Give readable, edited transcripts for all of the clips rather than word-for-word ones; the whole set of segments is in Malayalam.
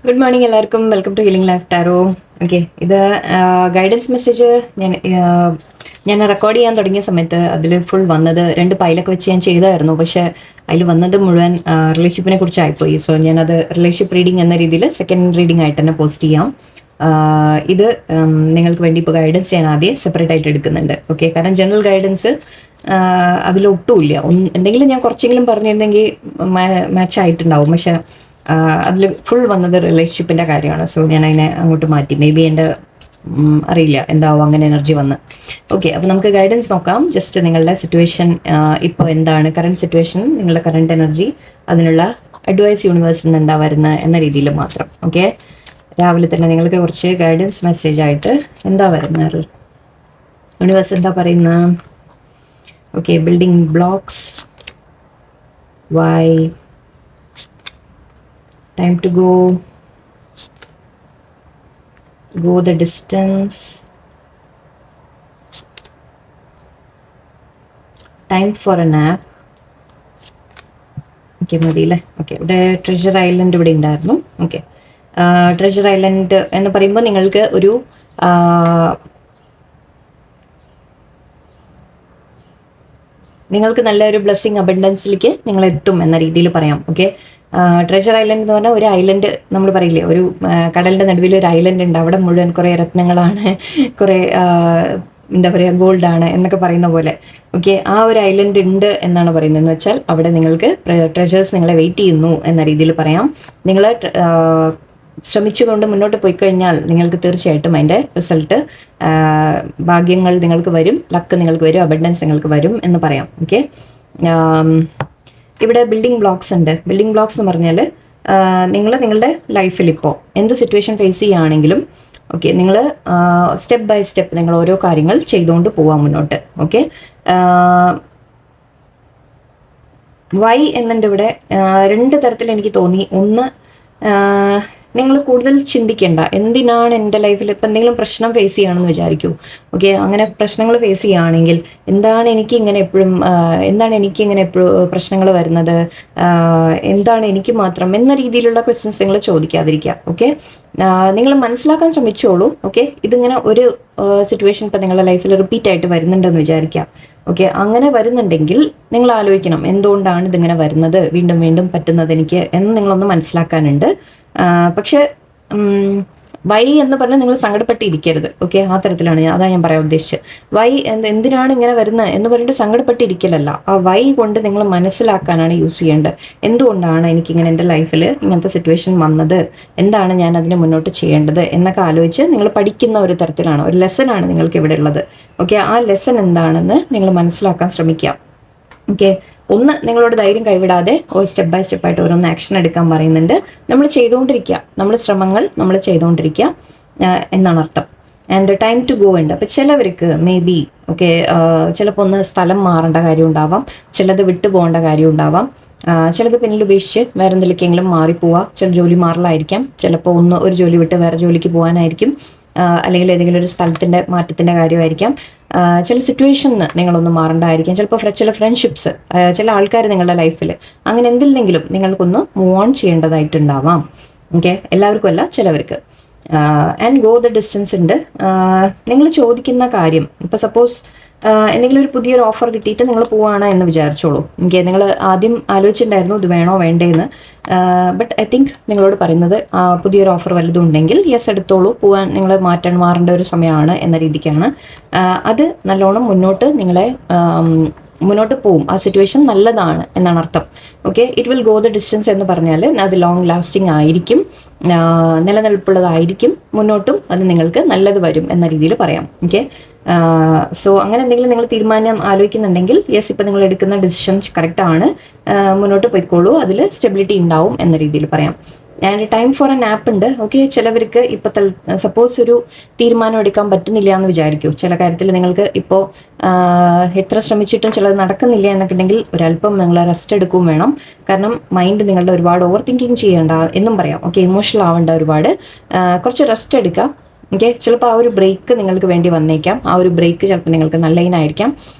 ഗുഡ് മോർണിംഗ് എല്ലാവർക്കും. Welcome to healing life tarot. Okay, ഇത് ഗൈഡൻസ് മെസ്സേജ് ഞാൻ റെക്കോർഡ് ചെയ്യാൻ തുടങ്ങിയ സമയത്ത് അതിൽ ഫുൾ വന്നത് 2 പൈലൊക്കെ വെച്ച് ഞാൻ ചെയ്തായിരുന്നു. പക്ഷേ അതിൽ വന്നത് മുഴുവൻ റിലേഷൻഷിപ്പിനെ കുറിച്ചായിപ്പോയി. സോ ഞാനത് റിലേഷൻഷിപ്പ് റീഡിംഗ് എന്ന രീതിയിൽ സെക്കൻഡ് റീഡിംഗ് ആയിട്ട് തന്നെ പോസ്റ്റ് ചെയ്യാം. ഇത് നിങ്ങൾക്ക് വേണ്ടി ഇപ്പോൾ ഗൈഡൻസ് ഞാൻ ആദ്യം സെപ്പറേറ്റ് ആയിട്ട് എടുക്കുന്നുണ്ട്. ഓക്കെ, കാരണം ജനറൽ ഗൈഡൻസ് അതിലൊട്ടുമില്ല. എന്തെങ്കിലും ഞാൻ കുറച്ചെങ്കിലും പറഞ്ഞിരുന്നെങ്കിൽ മാച്ച് ആയിട്ടുണ്ടാവും. പക്ഷെ അതിൽ ഫുൾ വന്നത് റിലേഷൻഷിപ്പിൻ്റെ കാര്യമാണ്. സോ ഞാൻ അതിനെ അങ്ങോട്ട് മാറ്റി. മേ ബി എൻ്റെ അറിയില്ല എന്താവും അങ്ങനെ എനർജി വന്ന്. ഓക്കെ, അപ്പോൾ നമുക്ക് ഗൈഡൻസ് നോക്കാം. ജസ്റ്റ് നിങ്ങളുടെ സിറ്റുവേഷൻ ഇപ്പോൾ എന്താണ്, കറണ്ട് സിറ്റുവേഷൻ, നിങ്ങളുടെ കറണ്ട് എനർജി, അതിനുള്ള അഡ്വൈസ് യൂണിവേഴ്സിൽ നിന്ന് എന്താ വരുന്നത് എന്ന രീതിയിൽ മാത്രം. ഓക്കെ, രാവിലെ തന്നെ നിങ്ങൾക്ക് കുറച്ച് ഗൈഡൻസ് മെസ്സേജ് ആയിട്ട് എന്താ വരുന്നത്, യൂണിവേഴ്സ് എന്താ പറയുന്നത്. Okay, building blocks, why, time to go the distance, time for a nap. Okay, മതിയില്ലേ. ഓക്കെ, ഇവിടെ ട്രഷർ ഐലൻഡ് ഇവിടെ ഉണ്ടായിരുന്നു. ഓക്കെ, ട്രഷർ ഐലൻഡ് എന്ന് പറയുമ്പോൾ നിങ്ങൾക്ക് ഒരു നിങ്ങൾക്ക് നല്ലൊരു ബ്ലെസ്സിങ് അബൻഡൻസിലേക്ക് നിങ്ങൾ എത്തും എന്ന രീതിയിൽ പറയാം. ഓക്കെ, ട്രഷർ ഐലൻഡ് എന്ന് പറഞ്ഞാൽ ഒരു ഐലൻഡ്, നമ്മൾ പറയില്ലേ ഒരു കടലിൻ്റെ നടുവിൽ ഒരു ഐലൻഡ് ഉണ്ട്, അവിടെ മുഴുവൻ കുറേ രത്നങ്ങളാണ്, കുറേ എന്താ പറയുക ഗോൾഡാണ് എന്നൊക്കെ പറയുന്ന പോലെ. ഓക്കെ, ആ ഒരു ഐലൻഡ് ഉണ്ട് എന്നാണ് പറയുന്നതെന്ന് വെച്ചാൽ അവിടെ നിങ്ങൾക്ക് ട്രഷേഴ്സ് നിങ്ങളെ വെയിറ്റ് ചെയ്യുന്നു എന്ന രീതിയിൽ പറയാം. നിങ്ങൾ ശ്രമിച്ചുകൊണ്ട് മുന്നോട്ട് പോയി കഴിഞ്ഞാൽ നിങ്ങൾക്ക് തീർച്ചയായിട്ടും അതിൻ്റെ റിസൾട്ട്, ഭാഗ്യങ്ങൾ നിങ്ങൾക്ക് വരും, ലക്ക് നിങ്ങൾക്ക് വരും, അബൻഡൻസ് നിങ്ങൾക്ക് വരും എന്ന് പറയാം. ഓക്കെ, ഇവിടെ ബിൽഡിംഗ് ബ്ലോക്സ് ഉണ്ട്. ബിൽഡിംഗ് ബ്ലോക്സ് എന്ന് പറഞ്ഞാൽ നിങ്ങളുടെ ലൈഫിൽ ഇപ്പോൾ എന്ത് സിറ്റുവേഷൻ ഫേസ് ചെയ്യുകയാണെങ്കിലും ഓക്കെ, നിങ്ങൾ സ്റ്റെപ്പ് ബൈ സ്റ്റെപ്പ് നിങ്ങൾ ഓരോ കാര്യങ്ങൾ ചെയ്തുകൊണ്ട് പോവാം മുന്നോട്ട്. ഓക്കെ, വൈ എന്നുണ്ട് ഇവിടെ 2 തരത്തിൽ എനിക്ക് തോന്നി. ഒന്ന്, നിങ്ങൾ കൂടുതൽ ചിന്തിക്കേണ്ട, എന്തിനാണ് എൻ്റെ ലൈഫിൽ ഇപ്പം എന്തെങ്കിലും പ്രശ്നം ഫേസ് ചെയ്യുകയാണെന്ന് വിചാരിക്കൂ. ഓക്കെ, അങ്ങനെ പ്രശ്നങ്ങൾ ഫേസ് ചെയ്യുകയാണെങ്കിൽ എന്താണ് എനിക്കിങ്ങനെ എപ്പോഴും പ്രശ്നങ്ങൾ വരുന്നത്, എന്താണ് എനിക്ക് മാത്രം എന്ന രീതിയിലുള്ള ക്വസ്റ്റ്യൻസ് നിങ്ങൾ ചോദിക്കാതിരിക്കുക. ഓക്കെ, നിങ്ങൾ മനസ്സിലാക്കാൻ ശ്രമിച്ചോളൂ. ഓക്കെ, ഇതിങ്ങനെ ഒരു സിറ്റുവേഷൻ ഇപ്പം നിങ്ങളുടെ ലൈഫിൽ റിപ്പീറ്റ് ആയിട്ട് വരുന്നുണ്ടെന്ന് വിചാരിക്കുക. ഓക്കെ, അങ്ങനെ വരുന്നുണ്ടെങ്കിൽ നിങ്ങൾ ആലോചിക്കണം എന്തുകൊണ്ടാണ് ഇതിങ്ങനെ വരുന്നത്, വീണ്ടും വീണ്ടും പറ്റുന്നത് എനിക്ക് എന്ന് നിങ്ങളൊന്ന് മനസ്സിലാക്കാനുണ്ട്. പക്ഷെ വൈ എന്ന് പറഞ്ഞാൽ നിങ്ങൾ സങ്കടപ്പെട്ടിരിക്കരുത്. ഓക്കെ, ആ തരത്തിലാണ് അതാ ഞാൻ പറയാൻ ഉദ്ദേശിച്ചത്. വൈ എന്തിനാണ് ഇങ്ങനെ വരുന്നത് എന്ന് പറഞ്ഞിട്ട് സങ്കടപ്പെട്ടിരിക്കലല്ല, ആ വൈ കൊണ്ട് നിങ്ങൾ മനസ്സിലാക്കാനാണ് യൂസ് ചെയ്യേണ്ടത്. എന്തുകൊണ്ടാണ് എനിക്കിങ്ങനെ എൻ്റെ ലൈഫിൽ ഇങ്ങനത്തെ സിറ്റുവേഷൻ വന്നത്, എന്താണ് ഞാൻ അതിന് മുന്നോട്ട് ചെയ്യേണ്ടത് എന്നൊക്കെ ആലോചിച്ച് നിങ്ങൾ പഠിക്കുന്ന ഒരു തരത്തിലാണ്, ഒരു ലെസനാണ് നിങ്ങൾക്ക് ഇവിടെ ഉള്ളത്. ഓക്കെ, ആ ലെസൺ എന്താണെന്ന് നിങ്ങൾ മനസ്സിലാക്കാൻ ശ്രമിക്കുക. ഓക്കെ, ഒന്ന്, നിങ്ങളോട് ധൈര്യം കൈവിടാതെ സ്റ്റെപ്പ് ബൈ സ്റ്റെപ്പായിട്ട് ഓരോന്ന് ആക്ഷൻ എടുക്കാൻ പറയുന്നുണ്ട്. നമ്മൾ ചെയ്തുകൊണ്ടിരിക്കുക, നമ്മൾ ശ്രമങ്ങൾ നമ്മൾ ചെയ്തുകൊണ്ടിരിക്കുക എന്നാണ് അർത്ഥം. ആൻഡ് ടൈം ടു ഗോ ഉണ്ട്. അപ്പോൾ ചിലവർക്ക് മേ ബി ഓക്കെ ചിലപ്പോൾ ഒന്ന് സ്ഥലം മാറേണ്ട കാര്യം ഉണ്ടാവാം, ചിലത് വിട്ടു പോകേണ്ട കാര്യം ഉണ്ടാവാം, ചിലത് പിന്നിൽ ഉപേക്ഷിച്ച് വേറെ എന്തെങ്കിലുമെങ്കിലും മാറിപ്പോവുക, ചില ജോലി മാറലായിരിക്കാം, ചിലപ്പോൾ ഒരു ജോലി വിട്ട് വേറെ ജോലിക്ക് പോകാനായിരിക്കും, അല്ലെങ്കിൽ ഏതെങ്കിലും ഒരു സ്ഥലത്തിൻ്റെ മാറ്റത്തിൻ്റെ കാര്യമായിരിക്കാം, ചില സിറ്റുവേഷന് നിങ്ങളൊന്ന് മാറേണ്ടതായിരിക്കാം, ചിലപ്പോൾ ചില ഫ്രണ്ട്ഷിപ്സ്, ചില ആൾക്കാർ നിങ്ങളുടെ ലൈഫിൽ അങ്ങനെ എന്തിലെങ്കിലും നിങ്ങൾക്കൊന്ന് മൂവ് ഓൺ ചെയ്യേണ്ടതായിട്ടുണ്ടാവാം. ഓക്കെ, എല്ലാവർക്കും അല്ല, ചിലവർക്ക്. ആൻഡ് ഗോ ദ ഡിസ്റ്റൻസ് ഉണ്ട്. നിങ്ങൾ ചോദിക്കുന്ന കാര്യം ഇപ്പോൾ സപ്പോസ് എന്തെങ്കിലും ഒരു പുതിയൊരു ഓഫർ കിട്ടിയിട്ട് നിങ്ങൾ പോവുകയാണ് എന്ന് വിചാരിച്ചോളൂ. ഓക്കെ, നിങ്ങൾ ആദ്യം ആലോചിച്ചിട്ടുണ്ടായിരുന്നു ഇത് വേണോ വേണ്ടേന്ന്. ബട്ട് ഐ തിങ്ക് നിങ്ങളോട് പറയുന്നത് പുതിയൊരു ഓഫർ വല്ലതും ഉണ്ടെങ്കിൽ യെസ് എടുത്തോളൂ, പോകാൻ നിങ്ങൾ മാറേണ്ട ഒരു സമയമാണ് എന്ന രീതിക്കാണ്. അത് നല്ലോണം മുന്നോട്ട് പോവും, ആ സിറ്റുവേഷൻ നല്ലതാണ് എന്നാണ് അർത്ഥം. Okay, it will go the distance എന്ന് പറഞ്ഞാൽ അത് ലോങ് ലാസ്റ്റിംഗ് ആയിരിക്കും, നിലനിൽപ്പുള്ളതായിരിക്കും, മുന്നോട്ടും അത് നിങ്ങൾക്ക് നല്ലത് വരും എന്ന രീതിയിൽ പറയാം. ഓക്കെ, സോ അങ്ങനെ എന്തെങ്കിലും നിങ്ങൾ തീരുമാനം ആലോചിക്കുന്നുണ്ടെങ്കിൽ യെസ്, ഇപ്പം നിങ്ങൾ എടുക്കുന്ന ഡിസിഷൻ കറക്റ്റാണ്, മുന്നോട്ട് പോയിക്കോളൂ, അതിൽ സ്റ്റെബിലിറ്റി ഉണ്ടാവും എന്ന രീതിയിൽ പറയാം. And time for a nap ഉണ്ട്. ഓക്കെ, ചിലവർക്ക് ഇപ്പോൾ സപ്പോസ് ഒരു തീരുമാനം എടുക്കാൻ പറ്റുന്നില്ല എന്ന് വിചാരിക്കൂ, ചില കാര്യത്തിൽ നിങ്ങൾക്ക് ഇപ്പോൾ എത്ര ശ്രമിച്ചിട്ടും ചിലത് നടക്കുന്നില്ല എന്നൊക്കെ ഉണ്ടെങ്കിൽ ഒരല്പം നിങ്ങൾ റെസ്റ്റ് എടുക്കുകയും വേണം. കാരണം മൈൻഡ് നിങ്ങളുടെ ഒരുപാട് ഓവർ തിങ്കിങ് ചെയ്യേണ്ട എന്നും പറയാം. ഓക്കെ, ഇമോഷണൽ ആവേണ്ട ഒരുപാട്, കുറച്ച് റെസ്റ്റ് എടുക്കുക. ഓക്കെ, ചിലപ്പോൾ ആ ഒരു ബ്രേക്ക് നിങ്ങൾക്ക് വേണ്ടി വന്നേക്കാം, ആ ഒരു ബ്രേക്ക് ചിലപ്പോൾ നിങ്ങൾക്ക് നല്ലതിനായിരിക്കാം.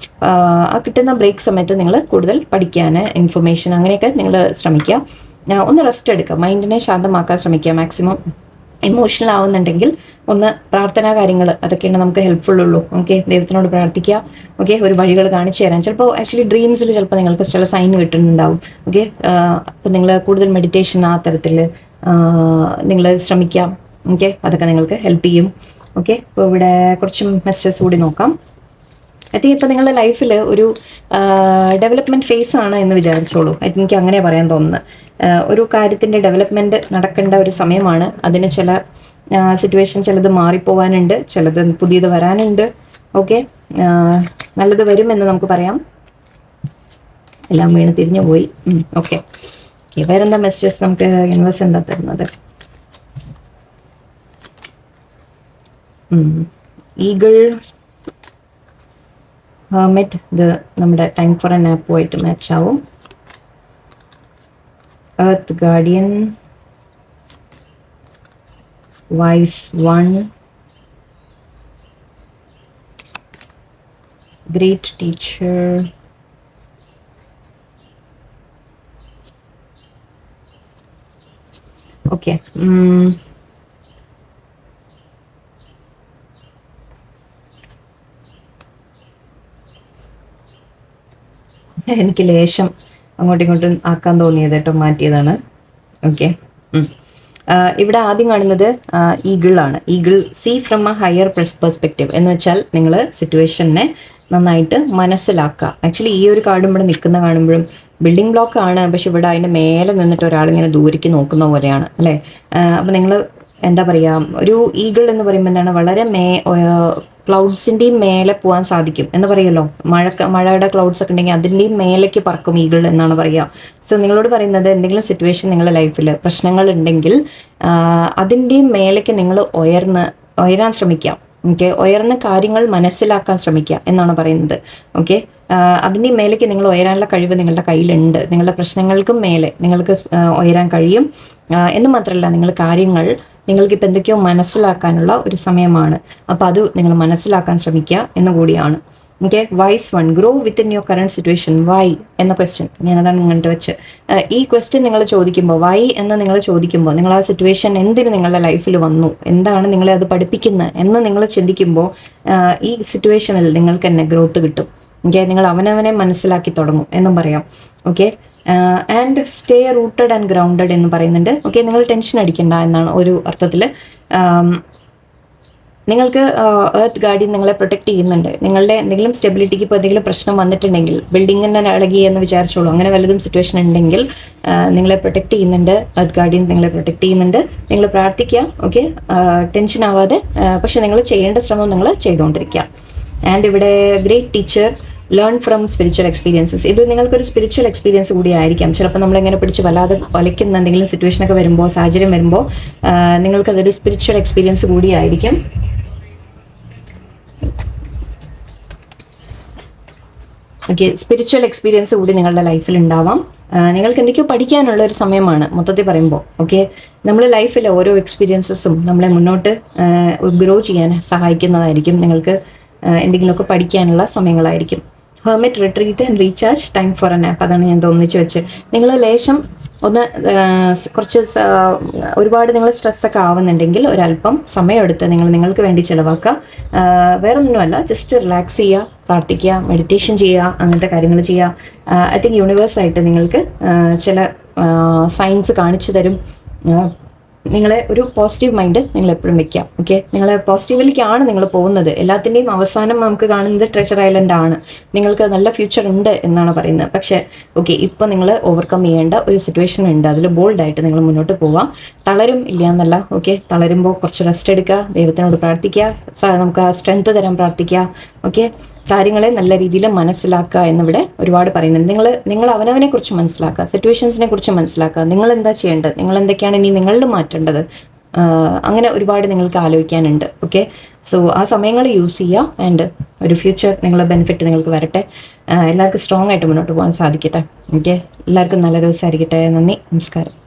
ആ കിട്ടുന്ന ബ്രേക്ക് സമയത്ത് നിങ്ങൾ കൂടുതൽ പഠിക്കാൻ, ഇൻഫർമേഷൻ അങ്ങനെയൊക്കെ നിങ്ങൾ ശ്രമിക്കുക. ഒന്ന് റെസ്റ്റ് എടുക്കുക, മൈൻഡിനെ ശാന്തമാക്കാൻ ശ്രമിക്കുക മാക്സിമം. ഇമോഷണൽ ആവുന്നുണ്ടെങ്കിൽ ഒന്ന് പ്രാർത്ഥനാ കാര്യങ്ങൾ, അതൊക്കെയാണ് നമുക്ക് ഹെൽപ്ഫുൾ ഉള്ളൂ. ഓക്കെ, ദൈവത്തിനോട് പ്രാർത്ഥിക്കുക. ഓക്കെ, ഒരു വഴികൾ കാണിച്ചു തരാൻ ചിലപ്പോൾ ആക്ച്വലി ഡ്രീംസിൽ ചിലപ്പോൾ നിങ്ങൾക്ക് ചില സൈൻ കിട്ടുന്നുണ്ടാവും. ഓക്കെ, അപ്പോൾ നിങ്ങൾ കൂടുതൽ മെഡിറ്റേഷൻ ആ തരത്തിൽ നിങ്ങൾ ശ്രമിക്കാം. ഓക്കെ, അതൊക്കെ നിങ്ങൾക്ക് ഹെൽപ്പ് ചെയ്യും. ഓക്കെ, ഇപ്പോൾ ഇവിടെ കുറച്ച് മെസ്സേജസ് കൂടി നോക്കാം. ഐ തിങ്ക് ഇപ്പോൾ നിങ്ങളുടെ ലൈഫിൽ ഒരു ഡെവലപ്മെൻറ്റ് ഫേസ് ആണ് എന്ന് വിചാരിച്ചോളൂ. എനിക്ക് അങ്ങനെ പറയാൻ തോന്നുന്നത്. ഒരു കാര്യത്തിൻ്റെ ഡെവലപ്മെൻറ്റ് നടക്കേണ്ട ഒരു സമയമാണ്. അതിന് ചില സിറ്റുവേഷൻ ചിലത് മാറിപ്പോവാനുണ്ട്, ചിലത് പുതിയത് വരാനുണ്ട്. ഓക്കെ, നല്ലത് വരുമെന്ന് നമുക്ക് പറയാം. എല്ലാം വീണ് തിരിഞ്ഞു പോയി. ഓക്കെ, വേറെന്താ മെസ്സേജസ് നമുക്ക് യൂണിവേഴ്സ് എന്താ തരുന്നത്? ഈഗിൾ, ഹെർമിറ്റ്, ഇത് നമ്മുടെ ടൈം ഫോർ എ നാപ്പുമായിട്ട് മാച്ച് ആവും. Earth guardian, wise one, great teacher, okay. എനിക്ക് ലേശം അങ്ങോട്ടും ഇങ്ങോട്ടും ആക്കാൻ തോന്നിയത് കേട്ടോ, മാറ്റിയതാണ്. ഓക്കെ, ഇവിടെ ആദ്യം കാണുന്നത് ഈഗിൾ ആണ്. Eagle, see from a higher perspective എന്ന് വെച്ചാൽ നിങ്ങൾ സിറ്റുവേഷനെ നന്നായിട്ട് മനസ്സിലാക്കുക. ആക്ച്വലി ഈ ഒരു കാർഡും ഇവിടെ നിൽക്കുന്ന കാണുമ്പോഴും ബിൽഡിംഗ് ബ്ലോക്ക് ആണ്, പക്ഷെ ഇവിടെ അതിൻ്റെ മേലെ നിന്നിട്ട് ഒരാളിങ്ങനെ ദൂരേക്ക് നോക്കുന്ന പോലെയാണ് അല്ലേ. അപ്പം നിങ്ങൾ എന്താ പറയുക, ഒരു ഈഗിൾ എന്ന് പറയുമ്പോൾ എന്താണ്, വളരെ ക്ലൗഡ്സിൻ്റെയും മേലെ പോകാൻ സാധിക്കും എന്ന് പറയുമല്ലോ. മഴയുടെ ക്ലൗഡ്സ് ഒക്കെ ഉണ്ടെങ്കിൽ അതിൻ്റെയും മേലേക്ക് പറക്കും ഈഗിൾ എന്നാണ് പറയുക. സോ നിങ്ങളോട് പറയുന്നത്, എന്തെങ്കിലും സിറ്റുവേഷൻ നിങ്ങളുടെ ലൈഫിൽ പ്രശ്നങ്ങൾ ഉണ്ടെങ്കിൽ അതിൻ്റെയും മേലേക്ക് നിങ്ങൾ ഉയരാൻ ശ്രമിക്കാം. ഓക്കെ, ഉയർന്ന കാര്യങ്ങൾ മനസ്സിലാക്കാൻ ശ്രമിക്കുക എന്നാണ് പറയുന്നത്. ഓക്കെ, അതിൻ്റെ മേലേക്ക് നിങ്ങൾ ഉയരാനുള്ള കഴിവ് നിങ്ങളുടെ കയ്യിലുണ്ട്. നിങ്ങളുടെ പ്രശ്നങ്ങൾക്കും മേലെ നിങ്ങൾക്ക് ഉയരാൻ കഴിയും എന്ന് മാത്രമല്ല, നിങ്ങൾക്കിപ്പോൾ എന്തൊക്കെയോ മനസ്സിലാക്കാനുള്ള ഒരു സമയമാണ്. അപ്പോൾ അത് നിങ്ങൾ മനസ്സിലാക്കാൻ ശ്രമിക്കുക എന്നുകൂടിയാണ്. Okay, wise one, grow within your current situation. Why എന്ന ക്വസ്റ്റ്യൻ ഞാനതാണ് ഇങ്ങോട്ട് വെച്ച്, ഈ ക്വസ്റ്റ്യൻ നിങ്ങൾ ചോദിക്കുമ്പോൾ, വൈ എന്ന് നിങ്ങൾ ചോദിക്കുമ്പോൾ, നിങ്ങൾ ആ സിറ്റുവേഷൻ എന്തിന് നിങ്ങളുടെ ലൈഫിൽ വന്നു, എന്താണ് നിങ്ങളെ അത് പഠിപ്പിക്കുന്നത് എന്ന് നിങ്ങൾ ചിന്തിക്കുമ്പോൾ ഈ സിറ്റുവേഷനിൽ നിങ്ങൾക്ക് തന്നെ ഗ്രോത്ത് കിട്ടും. ഓക്കെ, നിങ്ങൾ അവനവനെ മനസ്സിലാക്കി തുടങ്ങും എന്നും പറയാം. Okay, and stay rooted and grounded എന്ന് പറയുന്നുണ്ട്. ഓക്കെ, നിങ്ങൾ ടെൻഷൻ അടിക്കണ്ട എന്നാണ് ഒരു അർത്ഥത്തിൽ. നിങ്ങൾക്ക് എർത്ത് ഗാർഡിയൻ നിങ്ങളെ പ്രൊട്ടക്ട് ചെയ്യുന്നുണ്ട്. നിങ്ങളുടെ എന്തെങ്കിലും സ്റ്റെബിലിറ്റിക്ക് ഇപ്പോൾ എന്തെങ്കിലും പ്രശ്നം വന്നിട്ടുണ്ടെങ്കിൽ, ബിൽഡിങ്ങിന് ഇളകി എന്ന് വിചാരിച്ചോളൂ, അങ്ങനെ വല്ലതും സിറ്റുവേഷൻ ഉണ്ടെങ്കിൽ നിങ്ങളെ പ്രൊട്ടക്ട് ചെയ്യുന്നുണ്ട്. എർത്ത് ഗാർഡിയൻ നിങ്ങളെ പ്രൊട്ടക്ട് ചെയ്യുന്നുണ്ട്. നിങ്ങൾ പ്രാർത്ഥിക്കുക. ഓക്കെ, ടെൻഷൻ ആവാതെ, പക്ഷെ നിങ്ങൾ ചെയ്യേണ്ട ശ്രമം നിങ്ങൾ ചെയ്തുകൊണ്ടിരിക്കുക. ആൻഡ് ഇവിടെ great teacher, learn from spiritual experiences. ഇത് നിങ്ങൾക്കൊരു സ്പിരിച്വൽ എക്സ്പീരിയൻസ് കൂടി ആയിരിക്കാം. ചിലപ്പോൾ നമ്മളിങ്ങനെ പിടിച്ച് വല്ലാതെ വലിക്കുന്ന എന്തെങ്കിലും സിറ്റുവേഷനൊക്കെ വരുമ്പോൾ, സാഹചര്യം വരുമ്പോൾ നിങ്ങൾക്കതൊരു സ്പിരിച്വൽ എക്സ്പീരിയൻസ് കൂടി ആയിരിക്കും. ഓക്കെ, സ്പിരിച്വൽ എക്സ്പീരിയൻസ് കൂടി നിങ്ങളുടെ ലൈഫിൽ ഉണ്ടാവാം. നിങ്ങൾക്ക് എന്തൊക്കെയോ പഠിക്കാനുള്ള ഒരു സമയമാണ് മൊത്തത്തിൽ പറയുമ്പോൾ. ഓക്കെ, നമ്മൾ ലൈഫിലെ ഓരോ എക്സ്പീരിയൻസസും നമ്മളെ മുന്നോട്ട് ഗ്രോ ചെയ്യാൻ സഹായിക്കുന്നതായിരിക്കും. നിങ്ങൾക്ക് എന്തെങ്കിലുമൊക്കെ പഠിക്കാനുള്ള സമയങ്ങളായിരിക്കും. Hermit, retreat and recharge, time for a nap. അതാണ് ഞാൻ തോന്നിച്ച് വെച്ച്. നിങ്ങൾ ലേശം ഒന്ന് കുറച്ച് ഒരുപാട് നിങ്ങൾ സ്ട്രെസ്സൊക്കെ ആവുന്നുണ്ടെങ്കിൽ ഒരല്പം സമയമെടുത്ത് നിങ്ങൾക്ക് വേണ്ടി ചിലവാക്കുക. വേറൊന്നുമല്ല, ജസ്റ്റ് റിലാക്സ് ചെയ്യുക, പ്രാർത്ഥിക്കുക, മെഡിറ്റേഷൻ ചെയ്യുക, അങ്ങനത്തെ കാര്യങ്ങൾ ചെയ്യുക. ഐ തിങ്ക് യൂണിവേഴ്സായിട്ട് നിങ്ങൾക്ക് ചില സയൻസ് കാണിച്ചു തരും. നിങ്ങളെ ഒരു പോസിറ്റീവ് മൈൻഡ് നിങ്ങൾ എപ്പോഴും വെക്കാം. ഓക്കെ, നിങ്ങളെ പോസിറ്റീവിലേക്കാണ് നിങ്ങൾ പോകുന്നത്. എല്ലാത്തിൻ്റെയും അവസാനം നമുക്ക് കാണുന്നത് ട്രെഷർ ഐലൻഡ് ആണ്. നിങ്ങൾക്ക് നല്ല ഫ്യൂച്ചർ ഉണ്ട് എന്നാണ് പറയുന്നത്. പക്ഷേ ഓക്കെ, ഇപ്പോൾ നിങ്ങൾ ഓവർകം ചെയ്യേണ്ട ഒരു സിറ്റുവേഷൻ ഉണ്ട്. അതിൽ ബോൾഡായിട്ട് നിങ്ങൾ മുന്നോട്ട് പോവാം. തളരും ഇല്ല എന്നല്ല. ഓക്കെ, തളരുമ്പോൾ കുറച്ച് റെസ്റ്റ് എടുക്കുക, ദൈവത്തിനോട് പ്രാർത്ഥിക്കുക, നമുക്ക് ആ സ്ട്രെങ്ത് തരാൻ പ്രാർത്ഥിക്കുക. ഓക്കെ, കാര്യങ്ങളെ നല്ല രീതിയിൽ മനസ്സിലാക്കുക എന്നിവിടെ ഒരുപാട് പറയുന്നുണ്ട്. നിങ്ങൾ അവനവനെ കുറിച്ച് മനസ്സിലാക്കുക, സിറ്റുവേഷൻസിനെ കുറിച്ച് മനസ്സിലാക്കുക, നിങ്ങൾ എന്താ ചെയ്യേണ്ടത്, നിങ്ങൾ എന്തൊക്കെയാണ് ഇനി നിങ്ങളിൽ മാറ്റേണ്ടത്, അങ്ങനെ ഒരുപാട് നിങ്ങൾക്ക് ആലോചിക്കാനുണ്ട്. ഓക്കെ, സോ ആ സമയങ്ങൾ യൂസ് ചെയ്യുക. ആൻഡ് ഒരു ഫ്യൂച്ചർ നിങ്ങളെ ബെനിഫിറ്റ് നിങ്ങൾക്ക് വരട്ടെ. എല്ലാവർക്കും സ്ട്രോങ് ആയിട്ട് മുന്നോട്ട് പോകാൻ സാധിക്കട്ടെ. ഓക്കെ, എല്ലാവർക്കും നല്ല ദിവസമായിരിക്കട്ടെ. നന്ദി, നമസ്കാരം.